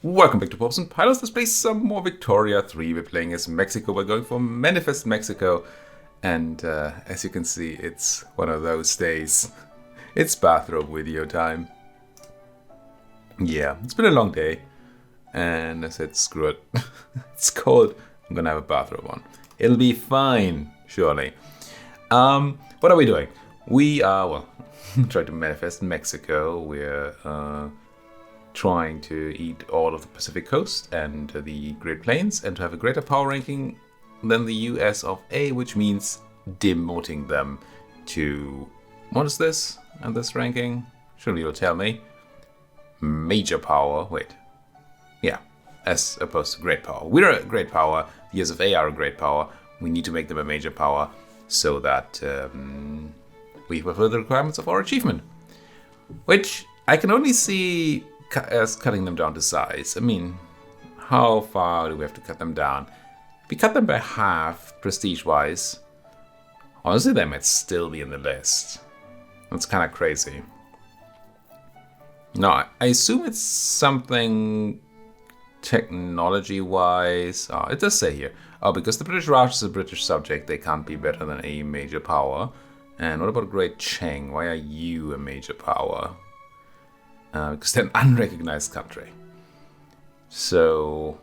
Welcome back to Pops and Pilots. Let's play some more Victoria 3. We're playing as Mexico. We're going for Manifest Mexico. And as you can see, it's one of those days. It's bathrobe video time. Yeah, it's been a long day. And I said, screw it. It's cold. I'm gonna have a bathrobe on. It'll be fine, surely. What are we doing? We are, well, trying to manifest Mexico. We're trying to eat all of the Pacific coast and the Great Plains and to have a greater power ranking than the US of A, which means demoting them to, what is this and this ranking? Surely you'll tell me. Major power, wait. Yeah, as opposed to great power. We're a great power, the US of A are a great power. We need to make them a major power so that we fulfill the requirements of our achievement. Which I can only see as cutting them down to size. I mean, how far do we have to cut them down? If we cut them by half, prestige-wise, honestly, they might still be in the list. That's kind of crazy. No, I assume it's something technology-wise. Oh, it does say here. Oh, because the British Raj is a British subject, they can't be better than a major power. And what about Great Cheng? Why are you a major power? Because they're an unrecognized country. So,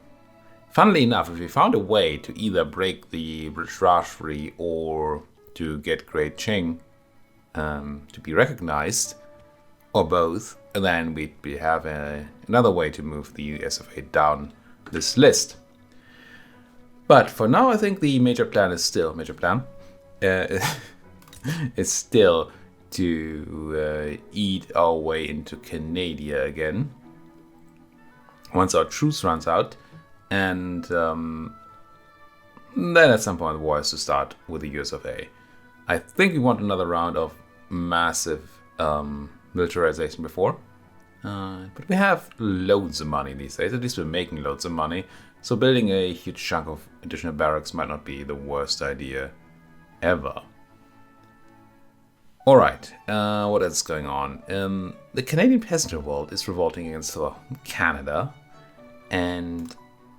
funnily enough, if we found a way to either break the British Raj free or to get Great Cheng to be recognized, or both, then we'd have another way to move the US of A down this list. But for now, I think the major plan is still is still to eat our way into Canada again once our truce runs out, and then at some point the war has to start with the US of A. I think we want another round of massive militarization before, but we have loads of money these days. At least we're making loads of money, so building a huge chunk of additional barracks might not be the worst idea ever. Alright, what else is going on? The Canadian Peasant Revolt is revolting against Canada, and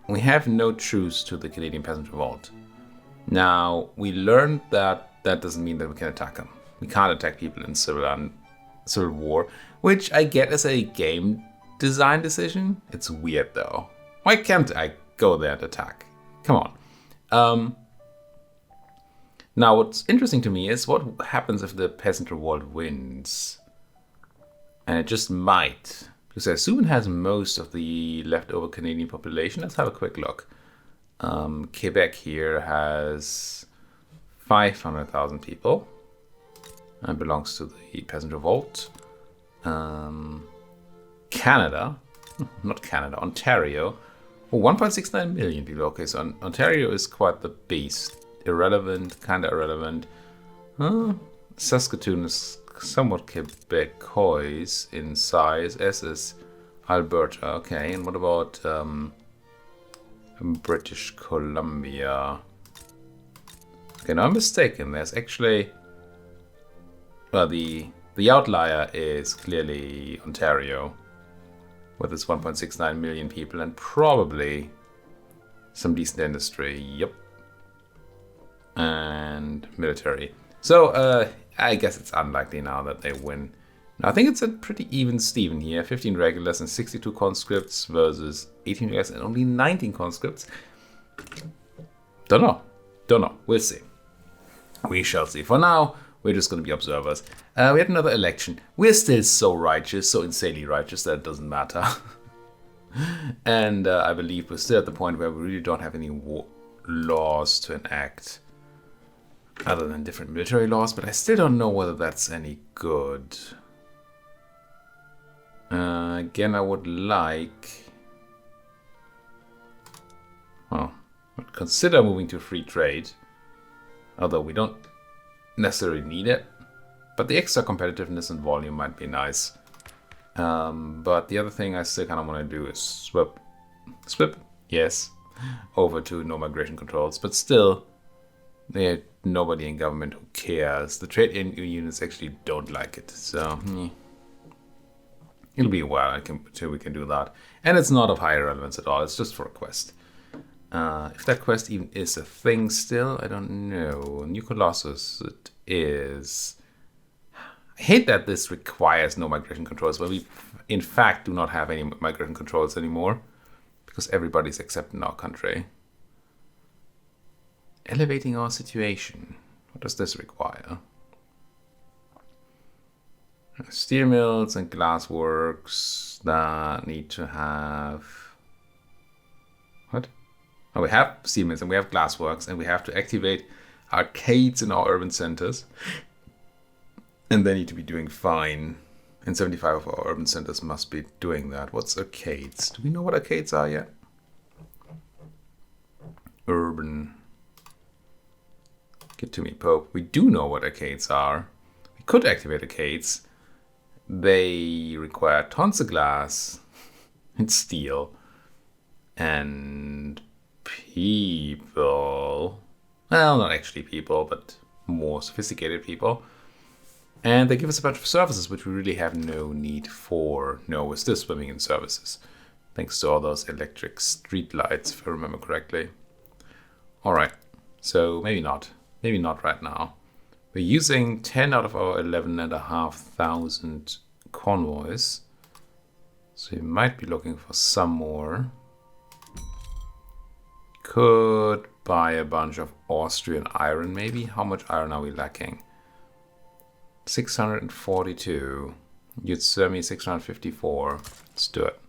we have no truce to the Canadian Peasant Revolt. Now, we learned that that doesn't mean that we can attack them. We can't attack people in civil war, which I get as a game design decision. It's weird though. Why can't I go there and attack? Come on. Now, what's interesting to me is what happens if the Peasant Revolt wins. And it just might. Because I assume it has most of the leftover Canadian population. Let's have a quick look. Quebec here has 500,000 people. And belongs to the Peasant Revolt. Canada. Not Canada, Ontario. Oh, 1.69 million people. Okay, so Ontario is quite the beast. Irrelevant, kind of irrelevant. Saskatoon is somewhat Quebecois in size, as is Alberta. Okay, and what about British Columbia? Okay, no, I'm mistaken. There's actually, well, the outlier is clearly Ontario, with its 1.69 million people and probably some decent industry. Yep. And military. So I guess it's unlikely now that they win. Now, I think it's a pretty even Steven here. 15 regulars and 62 conscripts versus 18 regulars and only 19 conscripts. Don't know. We'll see. We shall see. For now, we're just going to be observers. We had another election. We're still so righteous, so insanely righteous that it doesn't matter. And I believe we're still at the point where we really don't have any laws to enact. Other than different military laws, but I still don't know whether that's any good. Again, I would like... Well, I'd consider moving to free trade. Although we don't necessarily need it. But the extra competitiveness and volume might be nice. But the other thing I still kind of want to do is swip, yes, over to no migration controls. But still... There's nobody in government who cares. The trade unions actually don't like it. So, It'll be a while until we can do that. And it's not of high relevance at all. It's just for a quest. If that quest even is a thing still, I don't know. New Colossus, it is. I hate that this requires no migration controls, but we in fact do not have any migration controls anymore because everybody's accepted in our country. Elevating our situation. What does this require? Steel mills and glassworks that need to have... What? Oh, we have steel mills and we have glassworks, and we have to activate arcades in our urban centers. And they need to be doing fine. And 75 of our urban centers must be doing that. What's arcades? Do we know what arcades are yet? Urban. Get to me, Pope. We do know what arcades are. We could activate arcades. They require tons of glass and steel and people. Well, not actually people, but more sophisticated people. And they give us a bunch of services which we really have no need for. No, we're still swimming in services. Thanks to all those electric street lights, if I remember correctly. Alright, so maybe not. Maybe not right now. We're using 10 out of our 11,500 convoys. So we might be looking for some more. Could buy a bunch of Austrian iron maybe. How much iron are we lacking? 642. You'd serve me 654. Let's do it.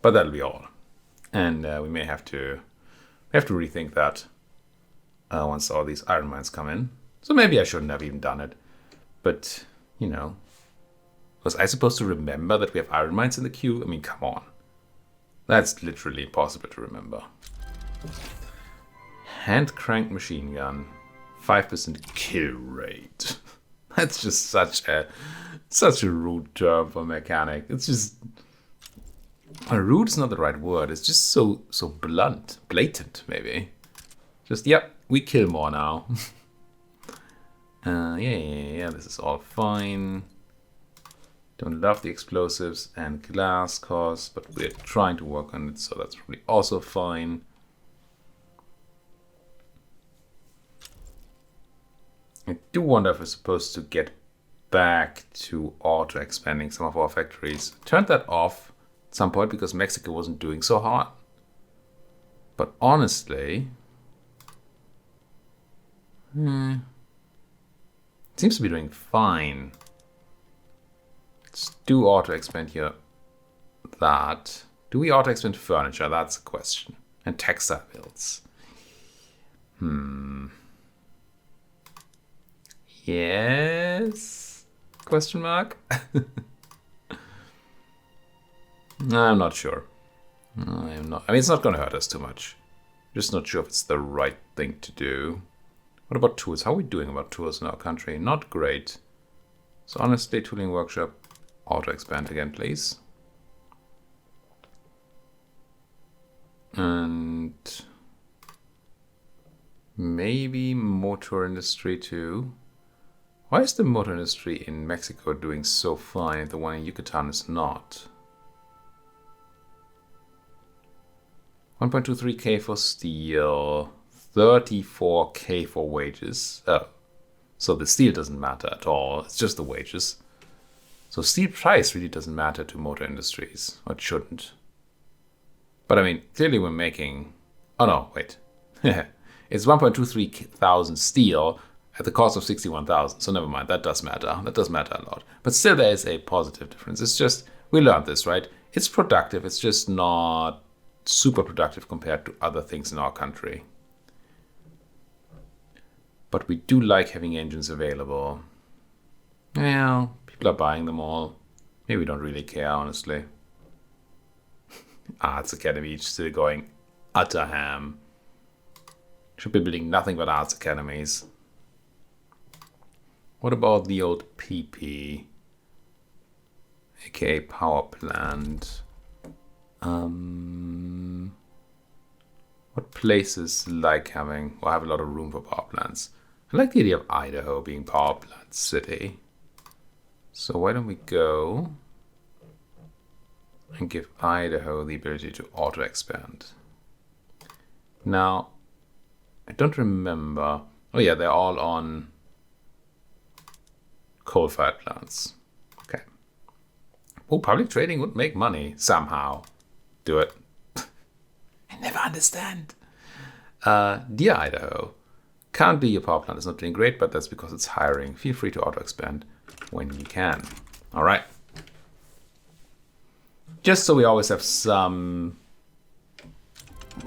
But that'll be all. And we may have to rethink that once all these iron mines come in. So maybe I shouldn't have even done it. But, you know, was I supposed to remember that we have iron mines in the queue? I mean, come on. That's literally impossible to remember. Hand crank machine gun. 5% kill rate. That's just such a rude term for mechanic. It's just rude is not the right word. It's just so blunt, blatant maybe. Just yep, we kill more now. Yeah. This is all fine. Don't love the explosives and glass costs, but we're trying to work on it, so that's probably also fine. I do wonder if we're supposed to get back to auto-expanding some of our factories. Turned that off at some point because Mexico wasn't doing so hard. But honestly, it seems to be doing fine. Let's do auto-expand here. That. Do we auto-expand furniture? That's a question. And textile builds. Yes? Question mark? I'm not sure. I'm not. I mean, it's not going to hurt us too much. Just not sure if it's the right thing to do. What about tools? How are we doing about tools in our country? Not great. So honestly, tooling workshop, auto expand again, please. And maybe motor industry too. Why is the motor industry in Mexico doing so fine and the one in Yucatan is not? 1.23k for steel, 34k for wages. Oh, so the steel doesn't matter at all. It's just the wages. So steel price really doesn't matter to motor industries. Or it shouldn't. But I mean, clearly we're making... Oh no, wait. It's 1.23 thousand steel at the cost of 61,000. So never mind, that does matter. That does matter a lot. But still there is a positive difference. It's just, we learned this, right? It's productive. It's just not super productive compared to other things in our country. But we do like having engines available. Well, people are buying them all. Maybe we don't really care, honestly. Arts Academy still going utter ham. Should be building nothing but arts academies. What about the old PP? aka power plant. What places like having, well, I have a lot of room for power plants. I like the idea of Idaho being power plant city. So why don't we go and give Idaho the ability to auto-expand. Now, I don't remember. Oh yeah, they're all on coal-fired plants. Okay. Oh, public trading would make money somehow. Do it. I never understand. Dear Idaho, currently your power plant is not doing great, but that's because it's hiring. Feel free to auto-expand when you can. All right. Just so we always have some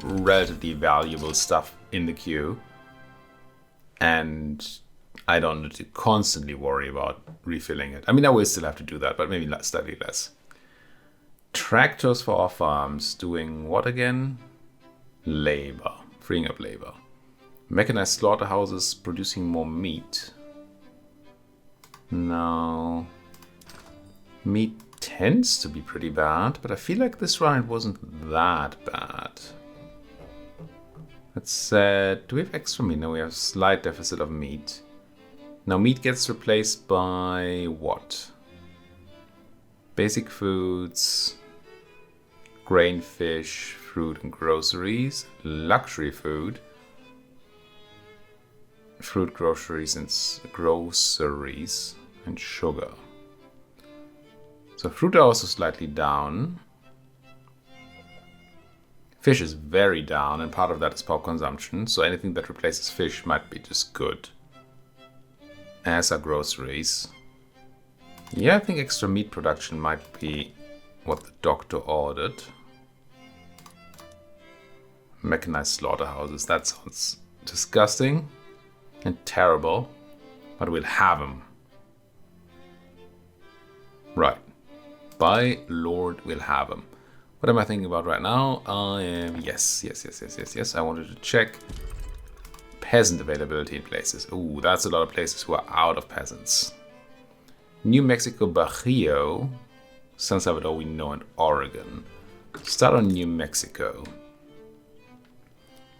relatively valuable stuff in the queue. And I don't need to constantly worry about refilling it. I mean, I will still have to do that, but maybe slightly less. Tractors for our farms doing what again? Labor. Freeing up labor. Mechanized slaughterhouses producing more meat. No. Meat tends to be pretty bad, but I feel like this run it wasn't that bad. That said, do we have extra meat? No, we have a slight deficit of meat. Now meat gets replaced by what? Basic foods, grain, fish, fruit and groceries, luxury food, fruit, groceries and sugar. So fruit are also slightly down. Fish is very down, and part of that is pulp consumption, so anything that replaces fish might be just good. As are groceries. Yeah, I think extra meat production might be what the doctor ordered. Mechanized slaughterhouses, that sounds disgusting and terrible, but we'll have them. Right. By Lord, we'll have them. What am I thinking about right now? Yes. I wanted to check peasant availability in places. Ooh, that's a lot of places who are out of peasants. New Mexico, Bajío, San Salvador, we know, and Oregon. Start on New Mexico.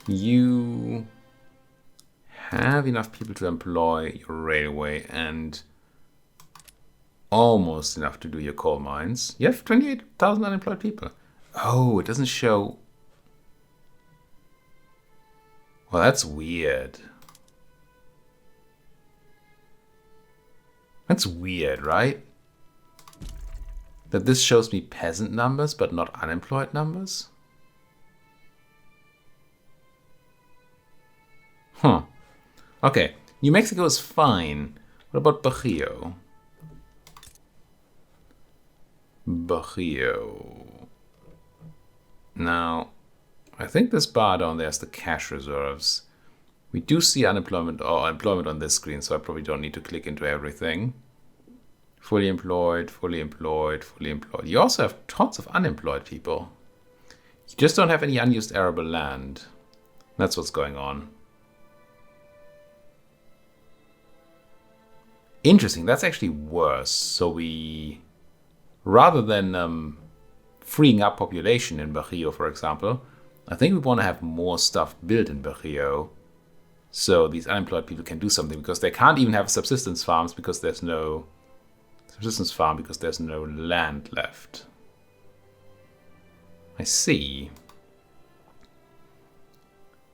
You have enough people to employ your railway and almost enough to do your coal mines. You have 28,000 unemployed people. Oh, it doesn't show. Well, that's weird. That's weird, right? That this shows me peasant numbers, but not unemployed numbers? Huh. Okay, New Mexico is fine. What about Bajío? Bajío. Now, I think this bar down there is the cash reserves. We do see unemployment or employment on this screen, so I probably don't need to click into everything. Fully employed, fully employed, fully employed. You also have tons of unemployed people. You just don't have any unused arable land. That's what's going on. Interesting, that's actually worse. So we, rather than freeing up population in Bajío, for example, I think we want to have more stuff built in Bajío so these unemployed people can do something, because they can't even have subsistence farms because there's no land left. I see.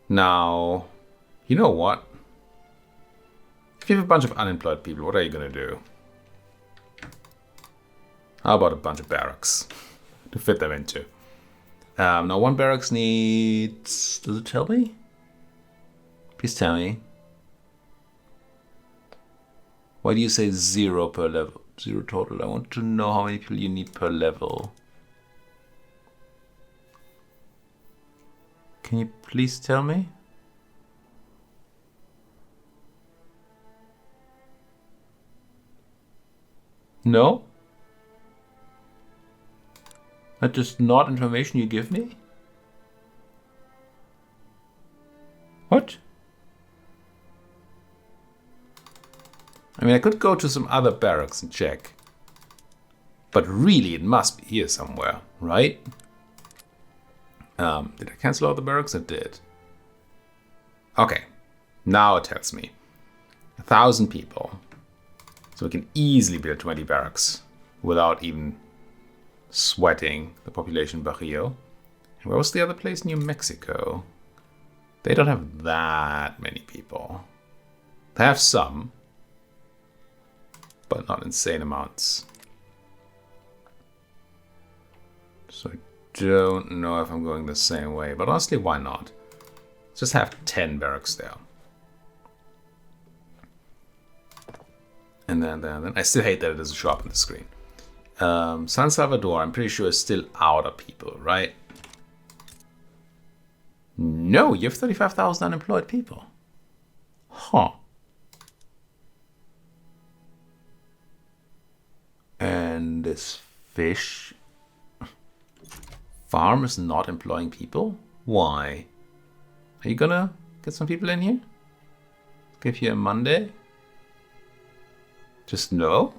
Now, you know what? If you have a bunch of unemployed people, what are you going to do? How about a bunch of barracks to fit them into? Now, one barracks needs... Does it tell me? Please tell me. Why do you say 0 per level? 0 total. I want to know how many people you need per level. Can you please tell me? No? That is not information you give me? What? I mean, I could go to some other barracks and check. But really, it must be here somewhere, right? Did I cancel all the barracks? I did. Okay. Now it tells me. 1,000 people. So we can easily build 20 barracks without even sweating the population barrio. And where was the other place? New Mexico. They don't have that many people. They have some, but not insane amounts. So I don't know if I'm going the same way, but honestly, why not? Just have 10 barracks there. And then I still hate that it doesn't show up on the screen. San Salvador, I'm pretty sure, is still out of people, right? No, you have 35,000 unemployed people. Huh. And this fish farm is not employing people? Why? Are you gonna get some people in here? Give you a Monday? Just no?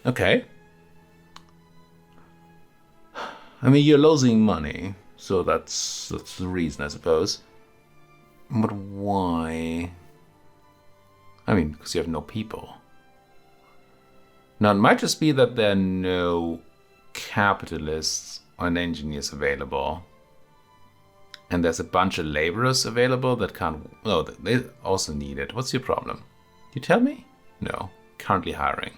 Okay. I mean, you're losing money, so that's the reason, I suppose. But why? I mean, because you have no people. Now, it might just be that there are no capitalists and engineers available. And there's a bunch of laborers available that can't... No, they also need it. What's your problem? You tell me? No. Currently hiring.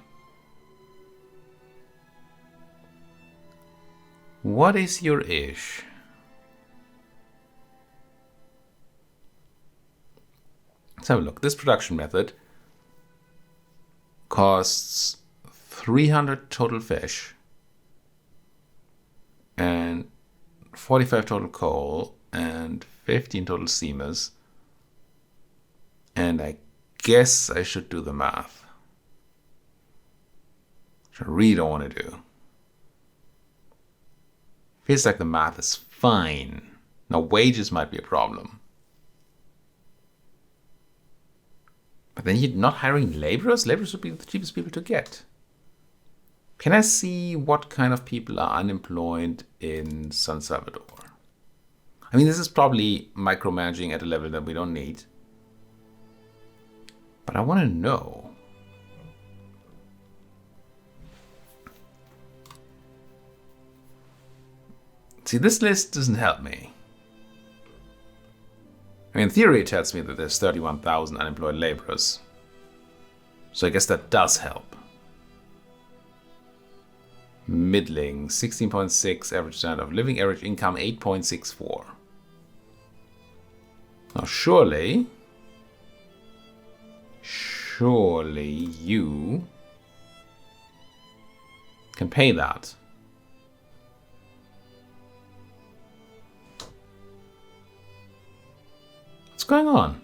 What is your ish? Let's have a look. This production method costs 300 total fish and 45 total coal and 15 total steamers. And I guess I should do the math, which I really don't want to do. Feels like the math is fine. Now, wages might be a problem. But then you're not hiring laborers? Laborers would be the cheapest people to get. Can I see what kind of people are unemployed in San Salvador? I mean, this is probably micromanaging at a level that we don't need. But I want to know. See, this list doesn't help me. I mean, in theory, it tells me that there's 31,000 unemployed laborers. So I guess that does help. Middling, 16.6 average standard of living, average income 8.64. Now surely you can pay that. What's going on?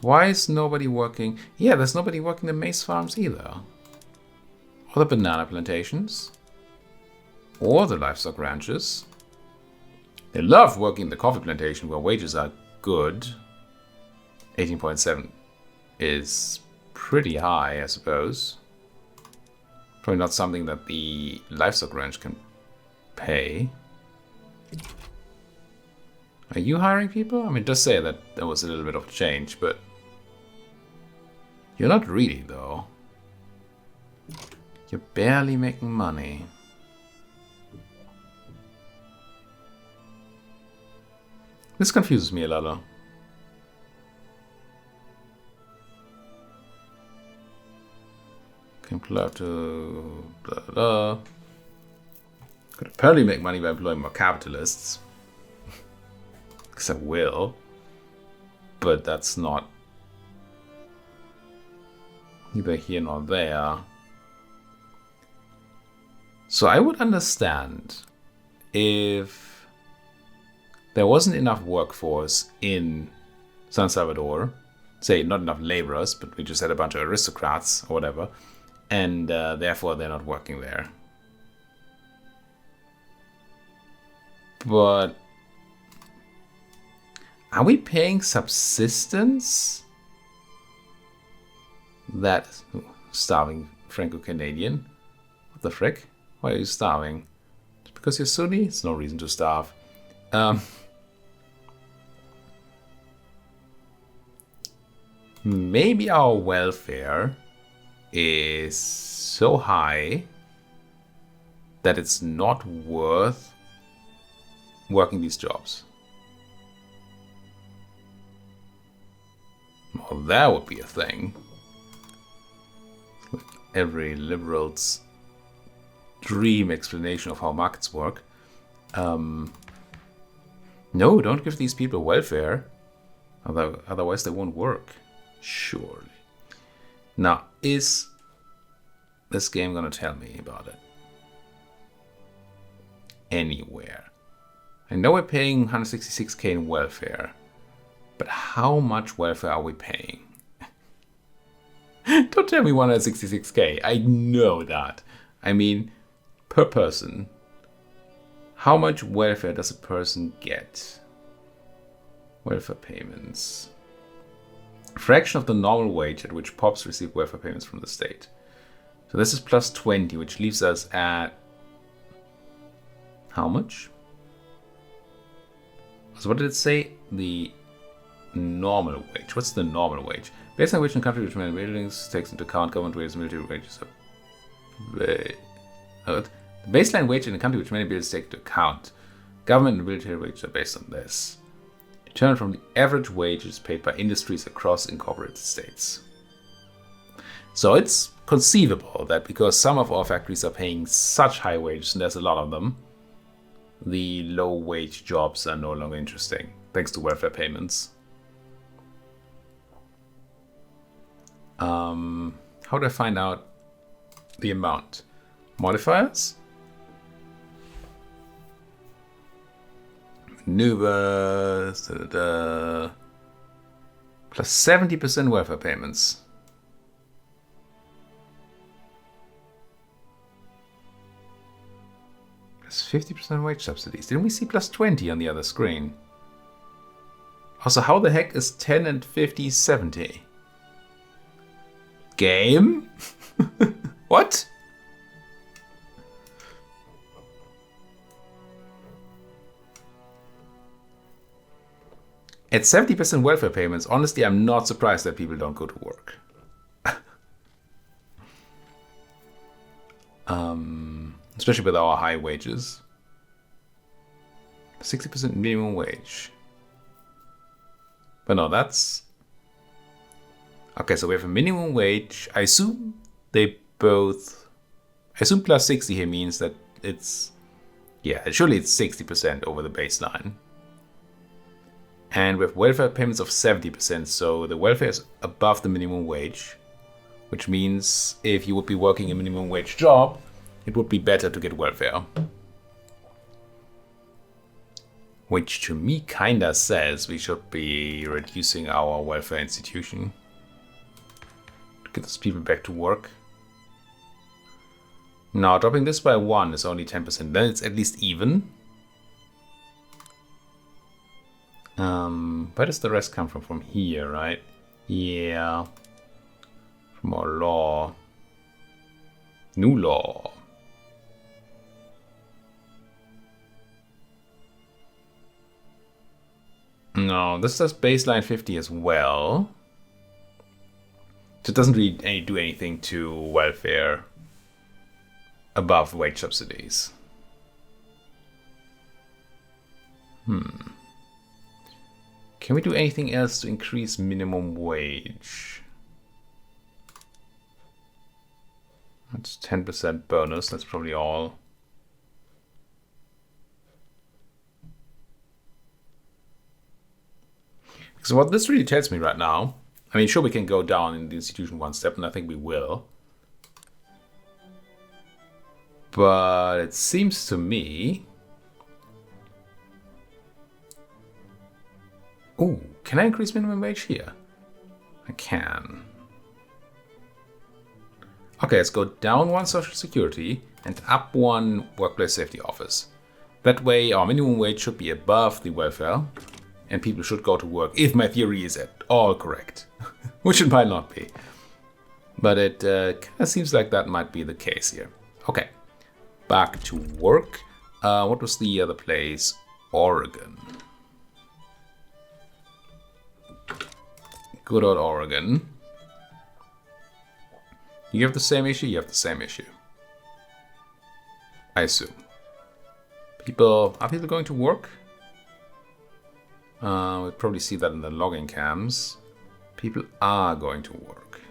Why is nobody working? Yeah, there's nobody working the maize farms either. Or the banana plantations. Or the livestock ranches. They love working the coffee plantation where wages are good. 18.7 is pretty high, I suppose. Probably not something that the livestock ranch can pay. Are you hiring people? I mean, it does say that there was a little bit of change, but you're not really, though. You're barely making money. This confuses me a lot. Can plug to blah blah. Could apparently make money by employing more capitalists. Because I will. But that's not neither here nor there. So I would understand if there wasn't enough workforce in San Salvador, say not enough laborers, but we just had a bunch of aristocrats or whatever, and therefore they're not working there. But are we paying subsistence? That starving Franco-Canadian. What the frick? Why are you starving? Just because you're Sunni? It's no reason to starve. maybe our welfare is so high that it's not worth working these jobs. Well, that would be a thing. Like every liberal's dream explanation of how markets work. No, don't give these people welfare. Otherwise they won't work. Surely. Now, is this game gonna tell me about it? Anywhere. I know we're paying 166k in welfare, but how much welfare are we paying? Don't tell me 166k. I know that. I mean, per person. How much welfare does a person get? Welfare payments. A fraction of the normal wage at which pops receive welfare payments from the state. So this is plus 20, which leaves us at how much? So what did it say? The normal wage. What's the normal wage? Baseline wage in a country which many buildings takes into account government wages, military wages. The baseline wage in a country which many buildings take into account. Government and military wages are based on this. Determined from the average wages paid by industries across incorporated states. So it's conceivable that because some of our factories are paying such high wages, and there's a lot of them, the low wage jobs are no longer interesting, thanks to welfare payments. How do I find out the amount? Modifiers? Maneuvers, plus 70% welfare payments. Plus 50% wage subsidies. Didn't we see plus 20 on the other screen? Also, how the heck is 10 and 50 70? Game? What? At 70% welfare payments, honestly, I'm not surprised that people don't go to work. Especially with our high wages. 60% minimum wage. But no, that's... Okay, so we have a minimum wage. I assume they both... I assume plus 60 here means that it's... Yeah, surely it's 60% over the baseline. And we have welfare payments of 70%, so the welfare is above the minimum wage, which means if you would be working a minimum wage job, it would be better to get welfare. Which to me kinda says we should be reducing our welfare institution to get those people back to work. Now, dropping this by 1 is only 10%, then it's at least even. Where does the rest come from? From here, right? Yeah. From our law. New law. No, this says baseline 50 as well. So it doesn't really do anything to welfare above wage subsidies. Can we do anything else to increase minimum wage? That's 10% bonus, that's probably all. So what this really tells me right now, I mean, sure, we can go down in the institution one step, and I think we will. But it seems to me... Ooh, can I increase minimum wage here? I can. Okay, let's go down 1 social security and up 1 workplace safety office. That way our minimum wage should be above the welfare and people should go to work, if my theory is at all correct. Which it might not be. But it kind of seems like that might be the case here. Okay, back to work. What was the other place? Oregon. Good old Oregon. You have the same issue? You have the same issue. I assume. Are people going to work? We'll probably see that in the logging cams. People are going to work.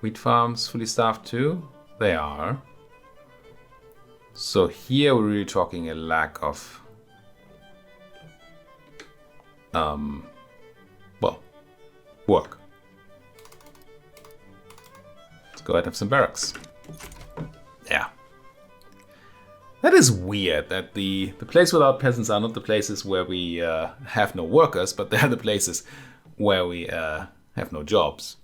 Wheat farms fully staffed too? They are. So here we're really talking a lack of work. Let's go ahead and have some barracks. Yeah. That is weird that the place without peasants are not the places where we have no workers, but they're the places where we have no jobs.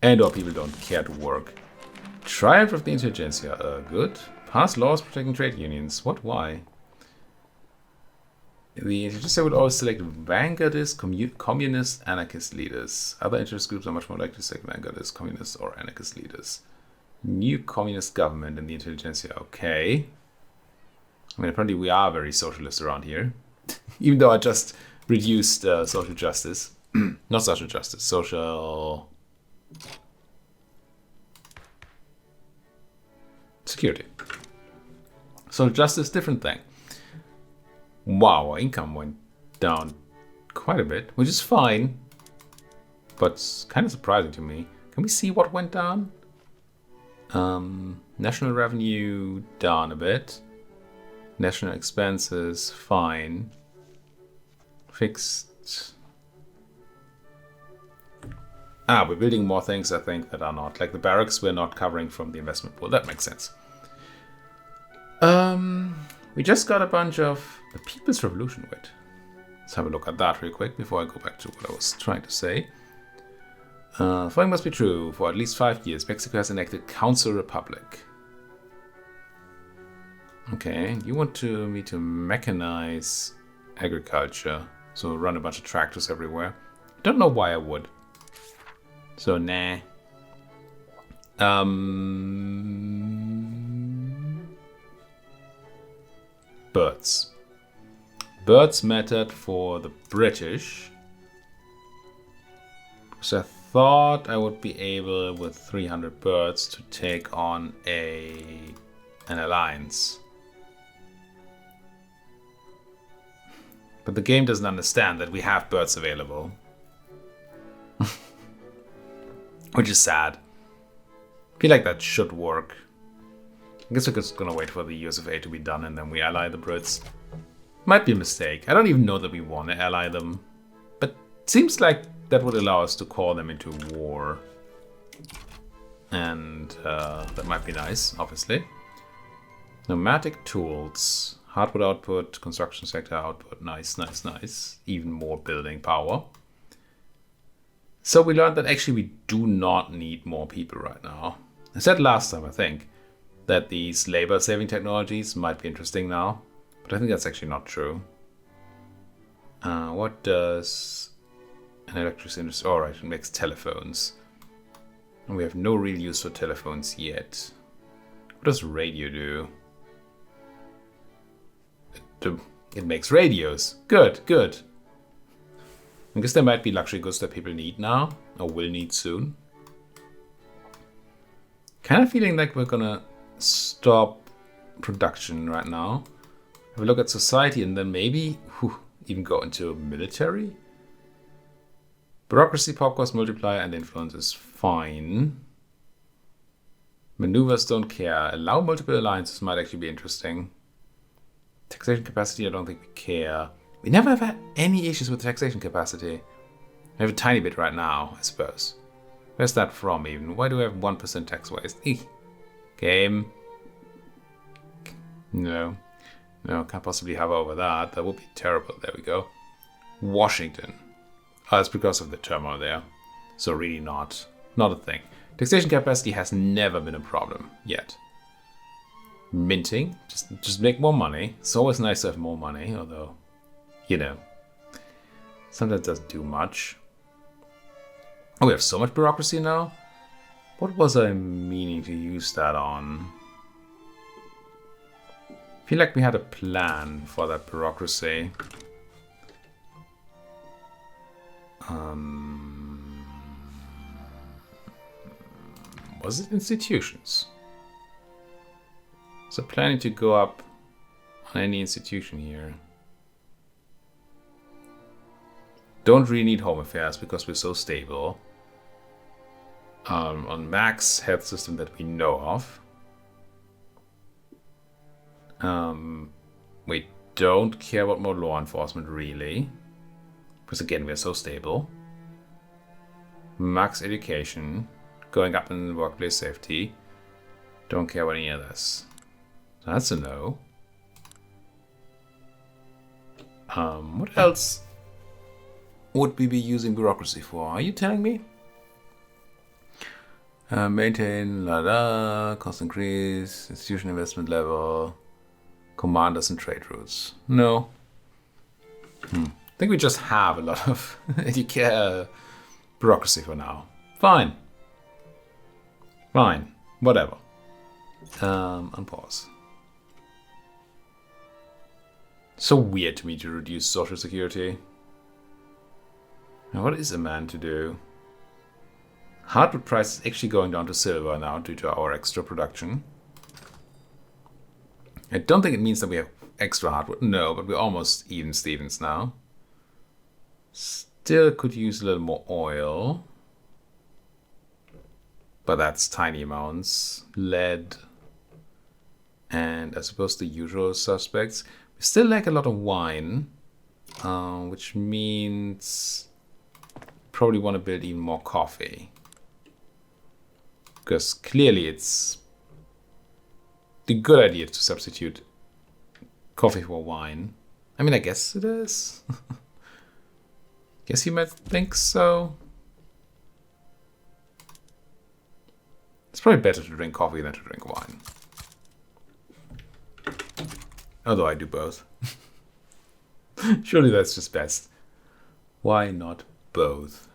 And or people don't care to work. Triumph of the intelligentsia. Good. Pass laws protecting trade unions. What? Why? The intelligentsia would always select vanguardist, communist, anarchist leaders. Other interest groups are much more likely to select vanguardist, communist, or anarchist leaders. New communist government in the intelligentsia. Okay. I mean, apparently we are very socialist around here. Even though I just reduced social justice. Not social justice. Social security. Social justice, different thing. Wow, our income went down quite a bit, which is fine. But it's kind of surprising to me. Can we see what went down? National revenue down a bit. National expenses fine. Fixed. We're building more things, I think, that are not. Like the barracks we're not covering from the investment pool. That makes sense. We just got a bunch of the People's Revolution. Wait. Let's have a look at that real quick before I go back to what I was trying to say. Following must be true. For at least 5 years, Mexico has enacted Council Republic. Okay, you want me to mechanize agriculture, so run a bunch of tractors everywhere. Don't know why I would. So nah. Birds. Birds mattered for the British. So I thought I would be able, with 300 birds, to take on an alliance. But the game doesn't understand that we have birds available. Which is sad. I feel like that should work. I guess we're just gonna wait for the US of A to be done and then we ally the Brits. Might be a mistake. I don't even know that we want to ally them. But it seems like that would allow us to call them into war. And that might be nice, obviously. Nomadic tools. Hardwood output, construction sector output. Nice, nice, nice. Even more building power. So we learned that actually we do not need more people right now. I said last time, I think, that these labor-saving technologies might be interesting now. But I think that's actually not true. What does an electric industry... All right, it makes telephones. And we have no real use for telephones yet. What does radio do? It makes radios. Good, good. I guess there might be luxury goods that people need now, or will need soon. Kind of feeling like we're gonna stop production right now. Have a look at society and then maybe even go into military. Bureaucracy, pop cost multiplier, and influence is fine. Maneuvers don't care. Allow multiple alliances might actually be interesting. Taxation capacity, I don't think we care. We never have had any issues with taxation capacity. We have a tiny bit right now, I suppose. Where's that from even? Why do we have 1% tax waste? Game. No. No, can't possibly have over that. That would be terrible. There we go. Washington. Oh, that's because of the turmoil there. So really not a thing. Taxation capacity has never been a problem yet. Minting. Just make more money. It's always nice to have more money, although, you know, sometimes it doesn't do much. Oh, we have so much bureaucracy now? What was I meaning to use that on? I feel like we had a plan for that bureaucracy. Was it institutions? So planning to go up on any institution here. Don't really need home affairs because we're so stable. On max health system that we know of. We don't care about more law enforcement really. Because again, we're so stable. Max education. Going up in workplace safety. Don't care about any of this. So that's a no. What else would we be using bureaucracy for? Are you telling me? Maintain, cost increase, institution investment level, commanders and trade routes. No. I think we just have a lot of bureaucracy for now. Fine. Fine. Whatever. Unpause. So weird to me to reduce social security. Now, what is a man to do? Hardwood price is actually going down to silver now due to our extra production. I don't think it means that we have extra hardwood. No, but we're almost even Stevens now. Still could use a little more oil. But that's tiny amounts. Lead. And I suppose the usual suspects. We still lack a lot of wine. Which means probably want to build even more coffee. Because clearly it's the good idea to substitute coffee for wine. I mean, I guess it is. Guess you might think so. It's probably better to drink coffee than to drink wine. Although I do both. Surely that's just best. Why not both?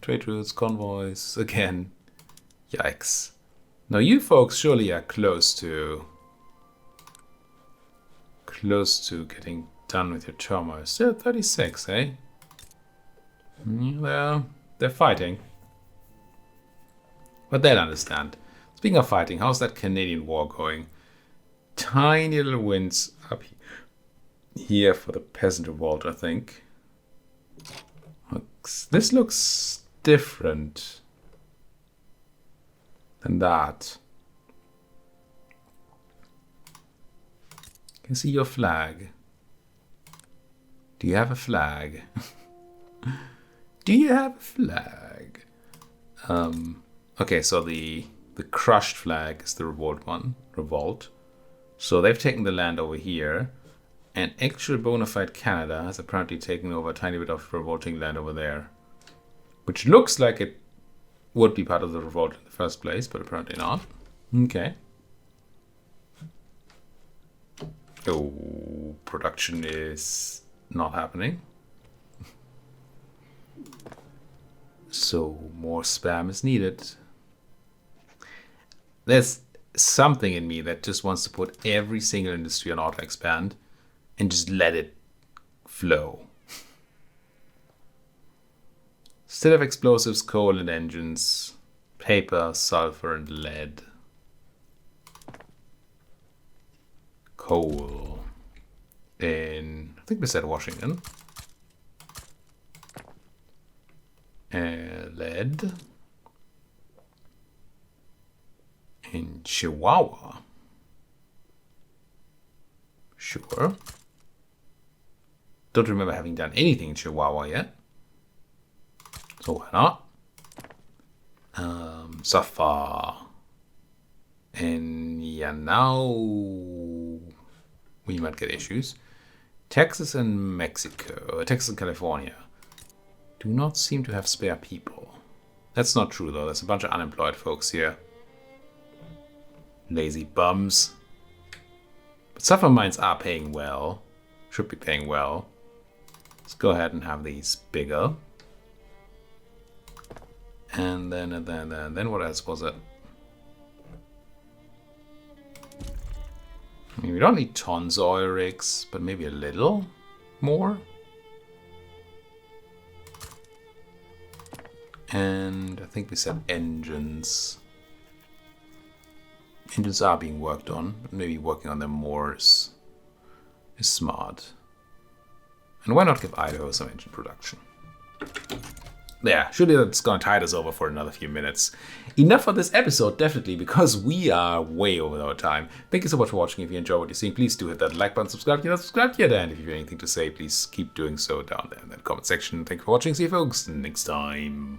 Trade routes, convoys, again. Yikes. Now you folks surely are close to getting done with your turmoil. Still 36, eh? They're fighting. But they'll understand. Speaking of fighting, how's that Canadian war going? Tiny little wins up here for the peasant revolt, I think. This looks different than that. Can see your flag. Do you have a flag? Do you have a flag? Okay, so the crushed flag is the revolt one. Revolt. So they've taken the land over here. And actual bona fide Canada has apparently taken over a tiny bit of revolting land over there. Which looks like it would be part of the revolt in the first place, but apparently not. Okay. Oh, production is not happening. So more spam is needed. There's something in me that just wants to put every single industry on auto expand and just let it flow. Still have explosives, coal and engines, paper, sulfur and lead. Coal in, I think we said Washington. Lead in Chihuahua. Sure. Don't remember having done anything in Chihuahua yet. So why not? Safa. And yeah, now we might get issues. Texas and Mexico. Texas and California do not seem to have spare people. That's not true though. There's a bunch of unemployed folks here. Lazy bums. But Safa mines are paying well. Should be paying well. Let's go ahead and have these bigger. And then what else was it? I mean, we don't need tons of oil rigs, but maybe a little more. And I think we said engines. Engines are being worked on, but maybe working on them more is smart. And why not give Idaho some engine production? Yeah, surely that's going to tide us over for another few minutes. Enough for this episode, definitely, because we are way over our time. Thank you so much for watching. If you enjoy what you're seeing, please do hit that like button, subscribe if you're not subscribed yet, and if you have anything to say, please keep doing so down there in that comment section. Thank you for watching. See you folks next time.